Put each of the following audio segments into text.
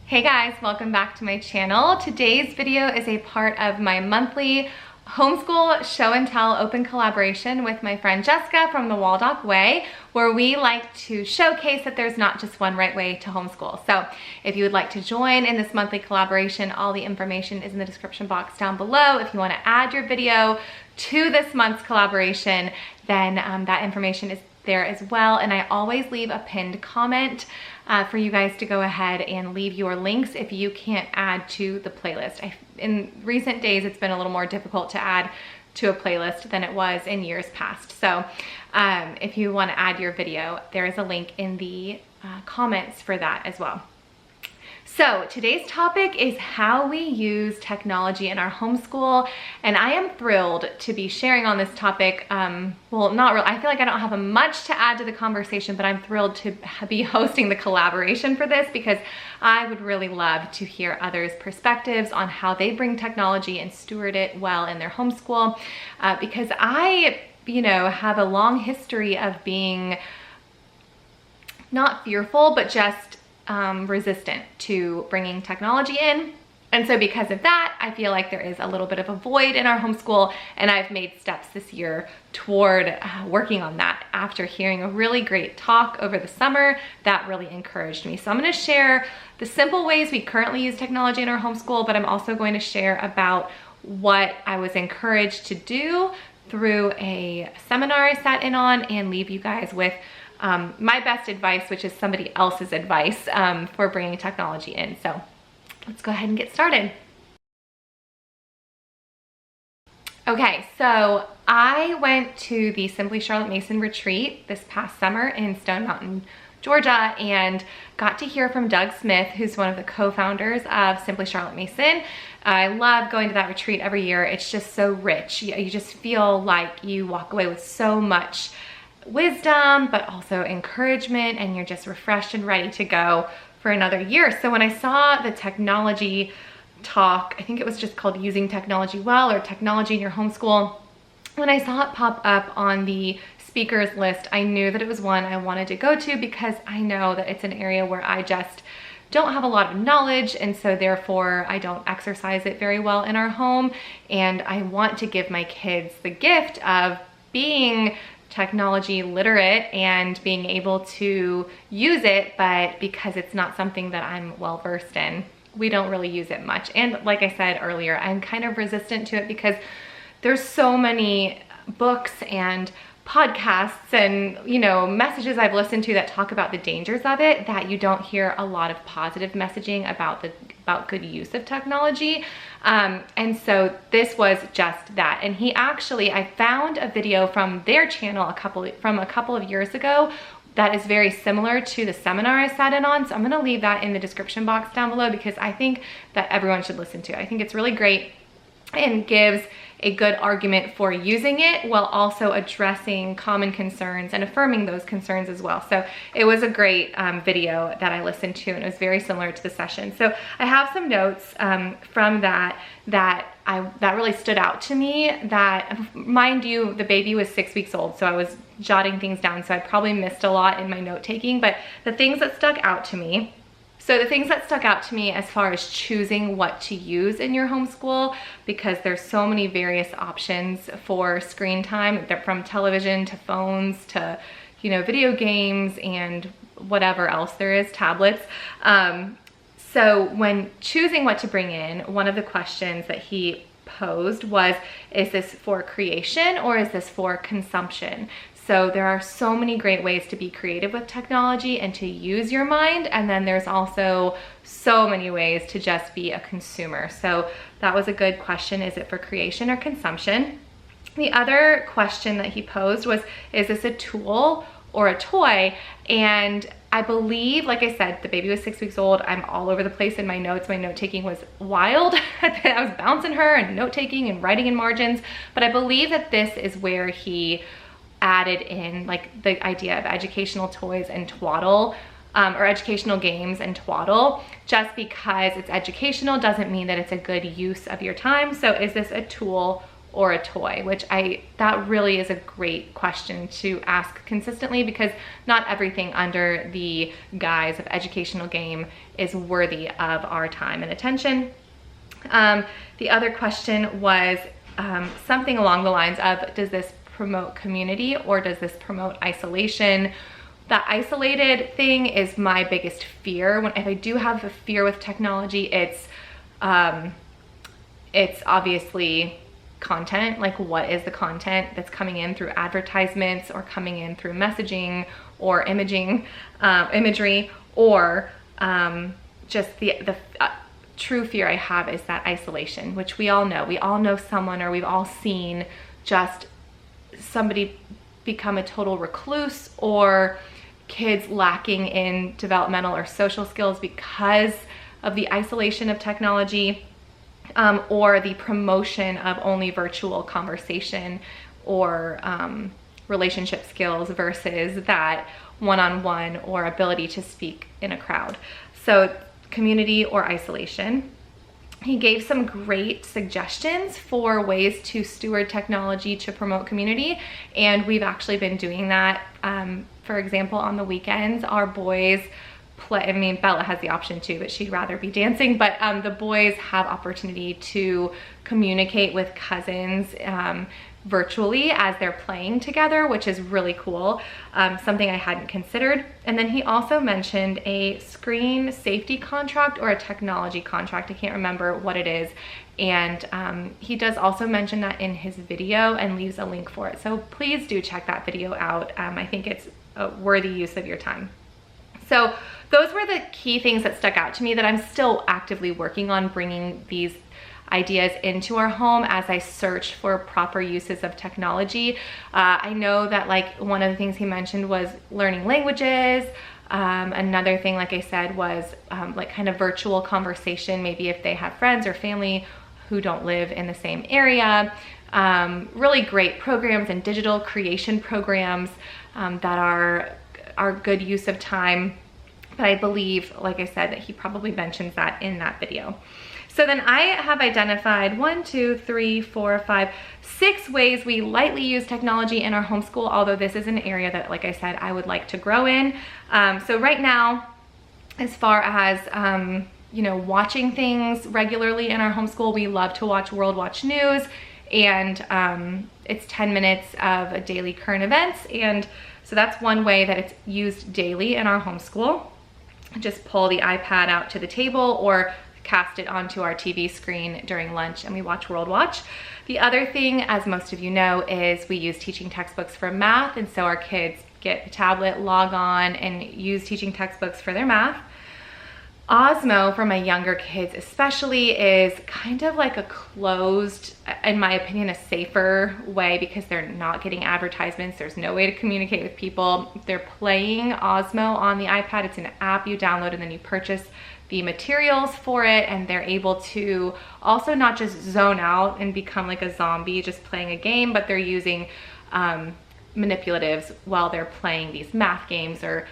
Hey guys, welcome back to my channel. Today's video is a part of my monthly homeschool show and tell open collaboration with my friend Jessica from the Waldock Way, where we like to showcase that there's not just one right way to homeschool. So if you would like to join in this monthly collaboration, all the information is in the description box down below. If you want to add your video to this month's collaboration, then that information is there as well. And I always leave a pinned comment for you guys to go ahead and leave your links if you can't add to the playlist. In recent days, it's been a little more difficult to add to a playlist than it was in years past. So if you want to add your video, there is a link in the comments for that as well. So today's topic is how we use technology in our homeschool, and I am thrilled to be sharing on this topic. Well, not really. I feel like I don't have much to add to the conversation, but I'm thrilled to be hosting the collaboration for this because I would really love to hear others' perspectives on how they bring technology and steward it well in their homeschool, because I, have a long history of being not fearful, but just resistant to bringing technology in. And so because of that, I feel like there is a little bit of a void in our homeschool, and I've made steps this year toward working on that after hearing a really great talk over the summer that really encouraged me. So I'm going to share the simple ways we currently use technology in our homeschool, but I'm also going to share about what I was encouraged to do through a seminar I sat in on, and leave you guys with my best advice, which is somebody else's advice for bringing technology in. So let's go ahead and get started. Okay, so I went to the Simply Charlotte Mason retreat this past summer in Stone Mountain, Georgia, and got to hear from Doug Smith, who's one of the co-founders of Simply Charlotte Mason. I love going to that retreat every year. It's just so rich. You just feel like you walk away with so much wisdom, but also encouragement, and you're just refreshed and ready to go for another year. So when I saw the technology talk, I think it was just called Using Technology Well, or Technology in Your Homeschool, when I saw it pop up on the speakers list, I knew that it was one I wanted to go to, because I know that it's an area where I just don't have a lot of knowledge, and so therefore I don't exercise it very well in our home, and I want to give my kids the gift of being technology literate and being able to use it, but because it's not something that I'm well versed in, we don't really use it much. And like I said earlier, I'm kind of resistant to it because there's so many books and podcasts and messages I've listened to that talk about the dangers of it, that you don't hear a lot of positive messaging about good use of technology. And so this was just that. And I found a video from their channel from a couple of years ago that is very similar to the seminar I sat in on. So I'm gonna leave that in the description box down below, because I think that everyone should listen to it. I think it's really great and gives a good argument for using it while also addressing common concerns and affirming those concerns as well. So it was a great video that I listened to, and it was very similar to the session. So I have some notes from that really stood out to me. That, mind you, the baby was 6 weeks old, so I was jotting things down, so I probably missed a lot in my note taking, but the things that stuck out to me. So the things that stuck out to me as far as choosing what to use in your homeschool, because there's so many various options for screen time, from television to phones to, video games and whatever else there is, tablets. So when choosing what to bring in, one of the questions that he posed was, is this for creation or is this for consumption? So there are so many great ways to be creative with technology and to use your mind. And then there's also so many ways to just be a consumer. So that was a good question. Is it for creation or consumption? The other question that he posed was, is this a tool or a toy? And I believe, like I said, the baby was 6 weeks old. I'm all over the place in my notes. My note taking was wild. I was bouncing her and note taking and writing in margins. But I believe that this is where he added in like the idea of educational toys and twaddle, or educational games and twaddle. Just because it's educational doesn't mean that it's a good use of your time. So is this a tool or a toy, which that really is a great question to ask consistently, because not everything under the guise of educational game is worthy of our time and attention. The other question was something along the lines of, does this promote community or does this promote isolation? That isolated thing is my biggest fear. If I do have a fear with technology, it's obviously content. Like, what is the content that's coming in through advertisements or coming in through messaging or imagery, or just the true fear I have is that isolation, which we all know. We all know someone, or we've all seen just somebody become a total recluse, or kids lacking in developmental or social skills because of the isolation of technology, or the promotion of only virtual conversation or relationship skills versus that one-on-one or ability to speak in a crowd. So community or isolation. He gave some great suggestions for ways to steward technology to promote community, and we've actually been doing that. For example, on the weekends, our boys play, I mean, Bella has the option too, but she'd rather be dancing, but the boys have opportunity to communicate with cousins virtually as they're playing together, which is really cool, something I hadn't considered. And then he also mentioned a screen safety contract or a technology contract. I can't remember what it is. And he does also mention that in his video and leaves a link for it. So please do check that video out. I think it's a worthy use of your time. So those were the key things that stuck out to me that I'm still actively working on bringing these ideas into our home as I search for proper uses of technology. I know that, like, one of the things he mentioned was learning languages. Another thing, like I said, was like kind of virtual conversation, maybe if they have friends or family who don't live in the same area. Really great programs and digital creation programs that are good use of time. But I believe, like I said, that he probably mentions that in that video. So then I have identified 6 ways we lightly use technology in our homeschool, although this is an area that, like I said, I would like to grow in. So right now, as far as watching things regularly in our homeschool, we love to watch World Watch News, and it's 10 minutes of a daily current events. And so that's one way that it's used daily in our homeschool. Just pull the iPad out to the table or cast it onto our TV screen during lunch and we watch World Watch. The other thing, as most of you know, is we use teaching textbooks for math, and so our kids get a tablet, log on, and use teaching textbooks for their math. Osmo, for my younger kids especially, is kind of like a closed, in my opinion, a safer way, because they're not getting advertisements. There's no way to communicate with people. They're playing Osmo on the iPad. It's an app you download and then you purchase the materials for it, and they're able to also not just zone out and become like a zombie just playing a game, but they're using manipulatives while they're playing these math games or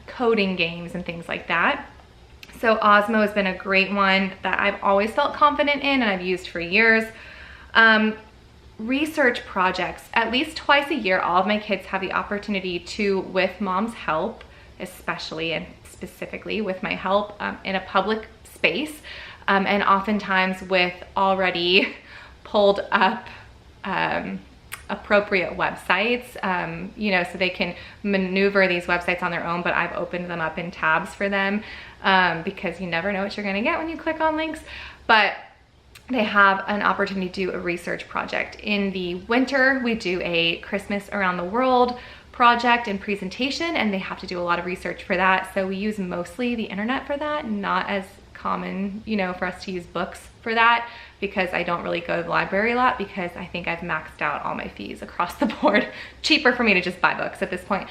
coding games and things like that. So Osmo has been a great one that I've always felt confident in and I've used for years. Research projects, at least twice a year, all of my kids have the opportunity to, with mom's help, especially and specifically with my help, in a public space, and oftentimes with already pulled up appropriate websites, so they can maneuver these websites on their own, but I've opened them up in tabs for them, because you never know what you're gonna get when you click on links. But they have an opportunity to do a research project. In the winter, we do a Christmas around the world project and presentation, and they have to do a lot of research for that. So we use mostly the internet for that, not as common, for us to use books for that, because I don't really go to the library a lot, because I think I've maxed out all my fees across the board. Cheaper for me to just buy books at this point.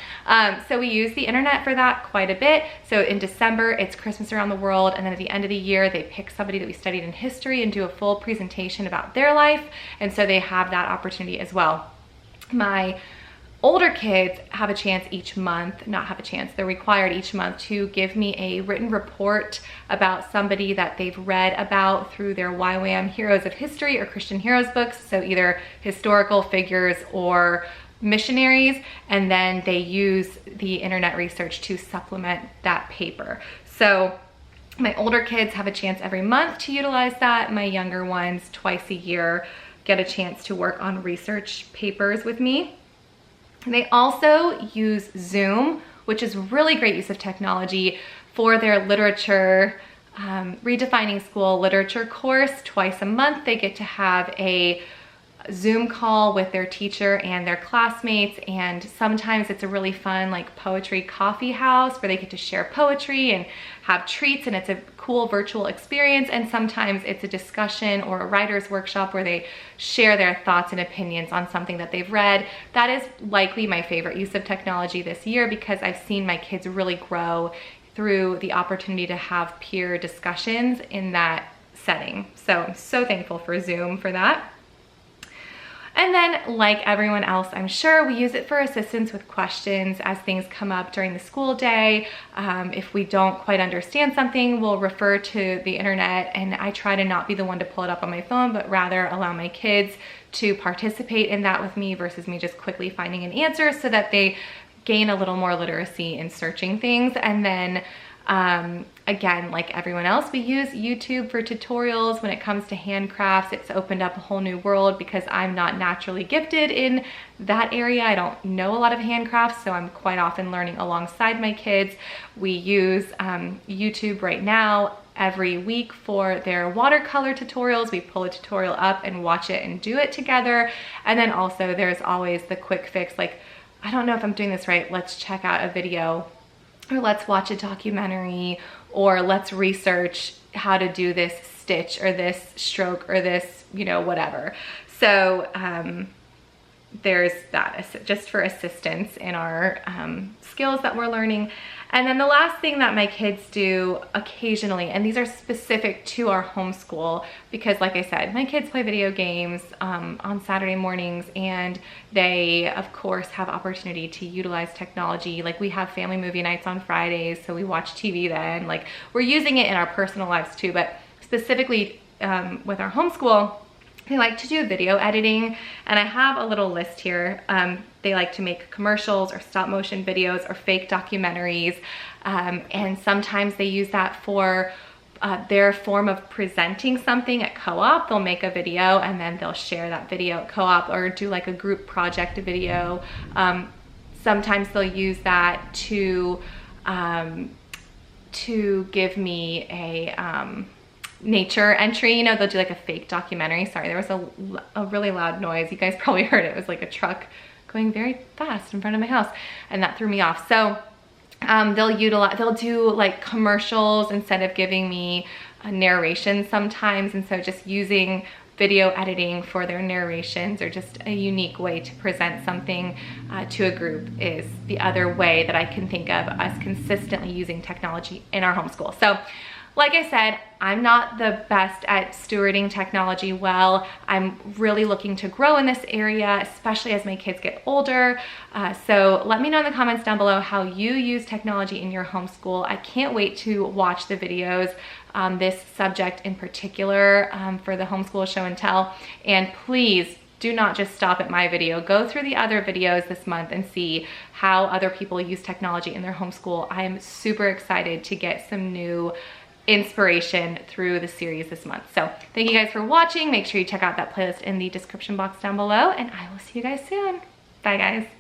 So we use the internet for that quite a bit. So in December, it's Christmas around the world, and then at the end of the year, they pick somebody that we studied in history and do a full presentation about their life, and so they have that opportunity as well. My older kids have a chance each month, not have a chance, they're required each month to give me a written report about somebody that they've read about through their YWAM Heroes of History or Christian Heroes books, so either historical figures or missionaries, and then they use the internet research to supplement that paper. So my older kids have a chance every month to utilize that. My younger ones twice a year get a chance to work on research papers with me. They also use Zoom, which is really great use of technology for their literature, Redefining School literature course. Twice a month, they get to have a Zoom call with their teacher and their classmates, and sometimes it's a really fun like poetry coffee house where they get to share poetry and have treats, and it's a cool virtual experience. And sometimes it's a discussion or a writer's workshop where they share their thoughts and opinions on something that they've read. That is likely my favorite use of technology this year because I've seen my kids really grow through the opportunity to have peer discussions in that setting. So I'm so thankful for Zoom for that. And then, like everyone else, I'm sure, we use it for assistance with questions as things come up during the school day. If we don't quite understand something, we'll refer to the internet, and I try to not be the one to pull it up on my phone, but rather allow my kids to participate in that with me versus me just quickly finding an answer, so that they gain a little more literacy in searching things. And then again, like everyone else, we use YouTube for tutorials. When it comes to handcrafts, it's opened up a whole new world because I'm not naturally gifted in that area. I don't know a lot of handcrafts, so I'm quite often learning alongside my kids. We use YouTube right now every week for their watercolor tutorials. We pull a tutorial up and watch it and do it together. And then also there's always the quick fix, like, I don't know if I'm doing this right, let's check out a video, or let's watch a documentary, or let's research how to do this stitch or this stroke or this, you know, whatever. So there's that just for assistance in our skills that we're learning. And then the last thing that my kids do occasionally, and these are specific to our homeschool, because like I said, my kids play video games on Saturday mornings, and they of course have opportunity to utilize technology. Like we have family movie nights on Fridays, so we watch TV then. Like we're using it in our personal lives too, but specifically with our homeschool, they like to do video editing, and I have a little list here. They like to make commercials or stop motion videos or fake documentaries, and sometimes they use that for their form of presenting something at co-op. They'll make a video and then they'll share that video at co-op, or do like a group project video. Sometimes they'll use that to give me a nature entry. You know, they'll do like a fake documentary. Sorry, there was a really loud noise. You guys probably heard it. It was like a truck going very fast in front of my house, and that threw me off. So they'll do like commercials instead of giving me a narration sometimes, and so just using video editing for their narrations, or just a unique way to present something to a group, is the other way that I can think of us consistently using technology in our homeschool. So like I said, I'm not the best at stewarding technology well. I'm really looking to grow in this area, especially as my kids get older. So let me know in the comments down below how you use technology in your homeschool. I can't wait to watch the videos on this subject in particular for the homeschool show and tell. And please do not just stop at my video. Go through the other videos this month and see how other people use technology in their homeschool. I am super excited to get some new inspiration through the series this month. So thank you guys for watching. Make sure you check out that playlist in the description box down below, and I will see you guys soon. Bye guys.